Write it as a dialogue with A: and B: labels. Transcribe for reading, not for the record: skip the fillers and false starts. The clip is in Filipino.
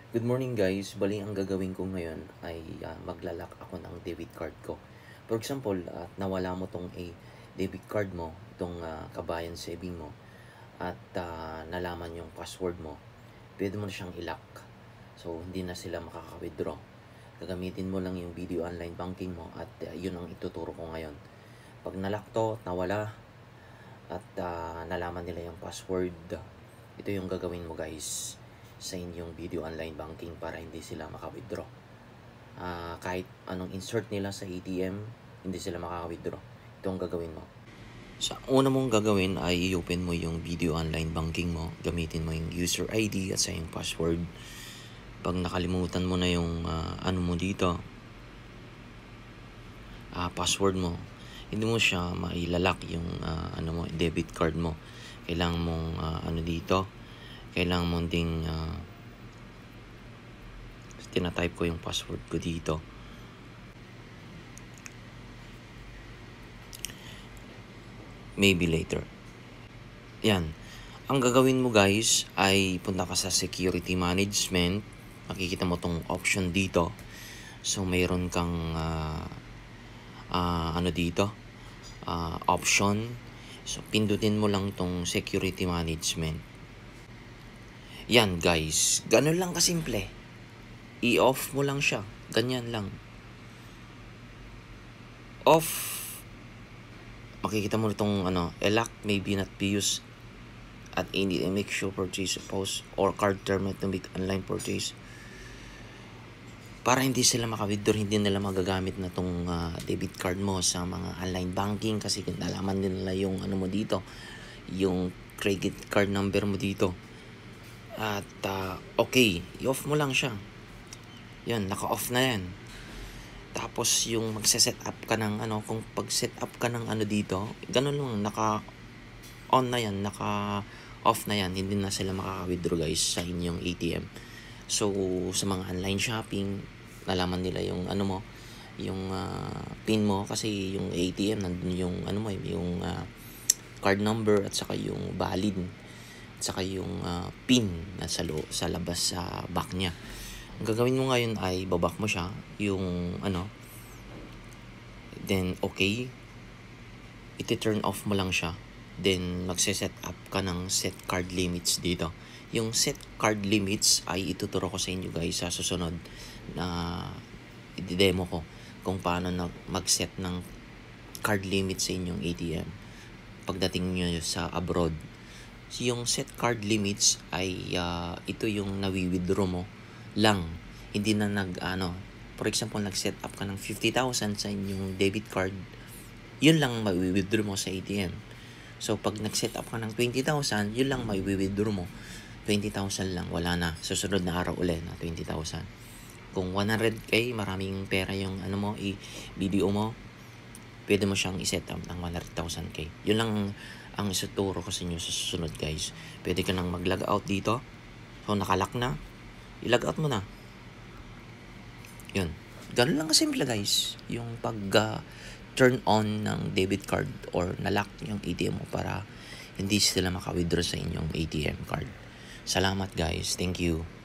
A: Good morning guys, bali ang gagawin ko ngayon ay maglalak ako ng debit card ko. For example, nawala mo tong debit card mo, itong kabayan saving mo, at nalaman yung password mo, pwede mo na siyang ilock. So, hindi na sila makaka-withdraw. Gagamitin mo lang yung video online banking mo at yun ang ituturo ko ngayon. Pag nalock to, nawala, at nalaman nila yung password, ito yung gagawin mo guys sa inyong video online banking para hindi sila maka-withdraw. Kahit anong insert nila sa ATM, hindi sila makaka-withdraw. Ito ang gagawin mo. Sa una mong gagawin ay i-open mo yung video online banking mo. Gamitin mo yung user ID at sa yung password. Pag nakalimutan mo na yung ano mo dito, password mo, hindi mo siya mailalak yung ano mo, debit card mo. Kailangan mong ano dito, kailangan mo ding tinatype ko yung password ko dito. Maybe later. Yan. Ang gagawin mo guys ay punta ka sa security management. Makikita mo tong option dito. So mayroon kang ano dito, option. So pindutin mo lang tong security management. Yan guys, ganun lang kasimple. I-off mo lang siya, ganyan lang. Off. Makikita mo itong lock may be not be used at any make sure purchase post or card terminal to make online purchase. Para hindi sila maka-withdraw, hindi nila magagamit na tong debit card mo sa mga online banking kasi kung nalaman nila yung ano mo dito, yung credit card number mo dito. At okay, i-off mo lang siya. Yan, naka-off na yan. Tapos yung magse-set up ka ng kung pag-set up ka ng dito, ganun lang, naka-on na yan, naka-off na yan, hindi na sila makaka-withdraw guys sa inyong ATM. So, sa mga online shopping, nalaman nila yung mo, yung PIN mo kasi yung ATM nandun yung mo, yung card number at saka yung valid at saka yung PIN na sa labas sa back niya. Ang gagawin mo ngayon ay babak mo siya yung then okay, iti-turn off mo lang siya, then magse-set up ka ng set card limits dito. Yung set card limits ay ituturo ko sa inyo guys sa susunod na i-demo ko kung paano na mag-set ng card limit sa inyong ATM pagdating nyo sa abroad. So, yung set card limits ay ito yung nawi-withdraw mo lang, hindi na for example nag-set up ka ng 50,000 sa inyong debit card, yun lang mawi-withdraw mo sa ATM. So pag nag-set up ka ng 20,000, yun lang mawi-withdraw mo, 20,000 lang, wala na, susunod na araw ulit na 20,000. Kung 100k, maraming pera yung mo, video mo, pwede mo siyang i-set up ng 100,000k. Yun lang ang isuturo ko sa inyo sa susunod guys. Pwede ka nang mag-log out dito. So nakalock na, i-log out mo na. Yun. Ganun lang kasimple guys. Yung pag turn on ng debit card or na-lock yung ATM mo para hindi sila maka-withdraw sa inyong ATM card. Salamat guys. Thank you.